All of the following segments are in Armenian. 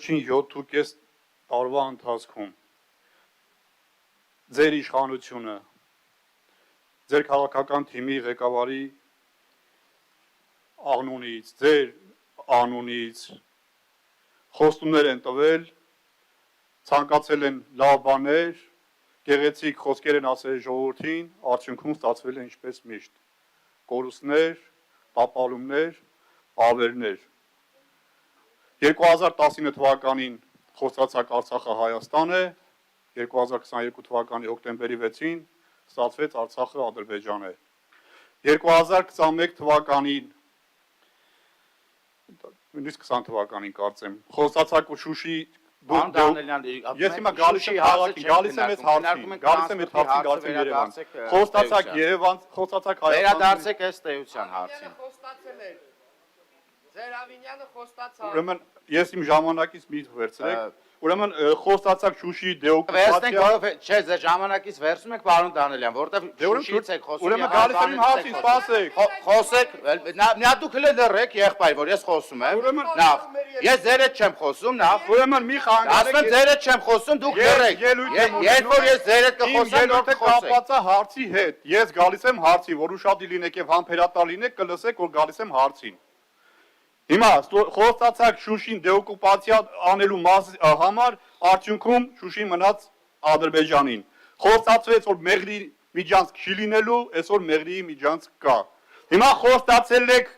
վերջին 7.5 տարվա ընթացքում ձեր իշխանությունը, ձեր քաղաքական թիմի ղեկավարի անունից, ձեր անունից խոստումներ են տվել, ցանկացել են լավ բաներ, գեղեցիկ խոսքեր են ասել ժողովրդին, արդյունքում ստացվել է ինչպես միշտ, կորուստներ, տապալումներ, ավերներ։ 2019 թվականին խոստացած Արցախը Հայաստան է, 2022 թվականի հոկտեմբերի 6-ին ստացվեց Արցախը Ադրբեջան է։ 2021 թվականին, նույնիսկ 20 թվականին կարծեմ, խոստացած Շուշի Ես հիմա գալիս եմ քաղաքին, գալիս եմ այս հարցին, գալիս եմ Երևան։ Խոստացած Երևան, խոստացած Հայաստան։ Վերադարձեք այս տեյության հարցին։ Ձեր Ավինյանը խոստացավ։ Ուրեմն ես իմ ժամանակից մի վերցրեք։ Ուրեմն խոստացած Շուշի դեօկուպացիա։ Չէ, ձեր ժամանակից վերցնում եք պարոն Դանելյան, որտեվ Շուշիից եք խոսում։ Ուրեմն գալիս եմ իմ հարցին, սպասեք։ Խոսեք, նա դուք լրեք եղբայր, որ ես խոսում եմ։ Նախ, ես ձեր հետ չեմ խոսում, նախ։ Ուրեմն մի խանգարեք։ Ասում ձեր հետ չեմ խոսում, դուք լրեք։ Երբ որ ես ձեր հետ կխոսեմ, դուք կապված է հարցի հետ։ Ես գալիս եմ հարցի, որ ուշադիր լինեք եւ համբերատար լինեք, կլսեք, որ գալիս եմ հարցին։ Հիմա խոստացած Շուշին դեօկուպացիա անելու համար արդյունքում Շուշին մնաց Ադրբեջանին։ Խոստացվեց, որ Մեղրի միջանցք չի լինելու, այսօր Մեղրիի միջանցք կա։ Հիմա խոստացել եք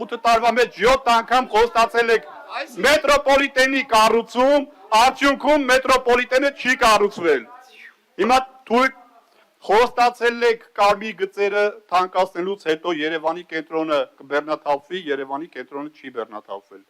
8 տարվա մեջ 7 անգամ խոստացել եք մետրոպոլիտենի կառուցում, արդյունքում մետրոպոլիտենը չի կառուցվել։ Հիմա թույլ խոստացել եք կարմիր գծերը թանկացնելուց հետո Երևանի կենտրոնը կբեռնաթափվի, Երևանի կենտրոնը չի բեռնաթափվել։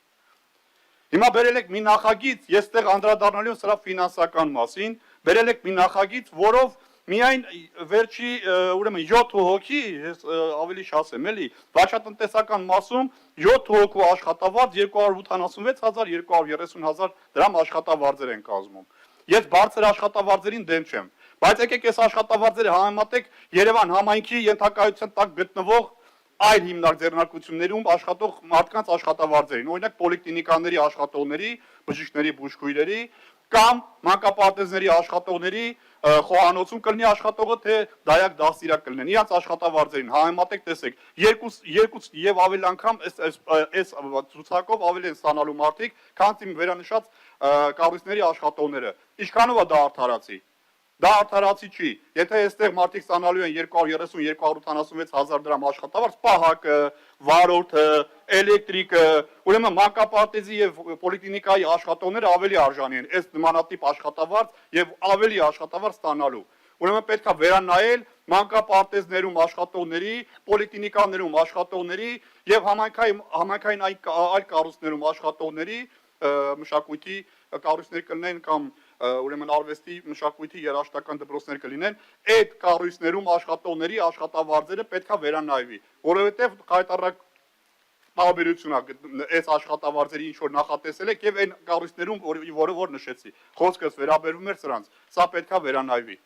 Հիմա բերել եք մի նախագիծ, ես այդտեղ անդրադառնալու եմ սրա ֆինանսական մասին, բերել եք մի նախագիծ, որով միայն վերջի ուրեմն 7 հոգի, ես ավելի շասեմ, էլի, վաճառատնտեսական մասում 7 հոգու աշխատավարձ 286,000-230,000 դրամ աշխատավարձեր են կազմում։ Ես բարձր աշխատավարձերին դեմ չեմ, բայց եկեք այս աշխատավարձերը համեմատեք Երևան համայնքի ենթակայության տակ գտնվող այլ հիմնարկ ձեռնարկություններում աշխատող մարդկանց աշխատավարձերին, օրինակ պոլիկլինիկաների աշխատողների, բժիշկների, բուժքույրերի կամ մանկապարտեզների աշխատողների խոհանոցում կլինի աշխատողը, թե դայակ դաստիարակ կլինեն, իրանց աշխատավարձերին համեմատեք տեսեք, երկու եւ ավելի անգամ այս ցուցակով ավելի են ստանալու մարդիկ, քան իմ վերանշած կառույցների աշխատողները։ Ինչքանով է դա արդարացի։ Դա արդարացի չի։ Եթե այստեղ մարդիկ ստանալու են 230-286,000 դրամ աշխատավարձ, պահակը, վարորդը, էլեկտրիկը, ուրեմն մանկապարտեզի եւ պոլիկլինիկայի աշխատողները ավելի արժանի են այս նմանատիպ աշխատավարձ եւ ավելի աշխատավարձ ստանալու։ Ուրեմն պետք է վերանայել մանկապարտեզներում աշխատողների, պոլիկլինիկաներում աշխատողների եւ համայնքային այլ կառույցներում աշխատողների մշակույթի կառույցներ կլինեն կամ ուրեմն արվեստի մշակույթի երաժշտական դպրոցներ կլինեն, այդ կառույցներում աշխատողների աշխատավարձերը պետք է վերանայվի, որովհետև խայտառակ տարբերություն է այս աշխատավարձերի ինչ որ նախատեսել եք եւ այն կառույցներում, որը որ նշեցի, խոսքս վերաբերվում էր սրանց, սա պետք է վերանայվի։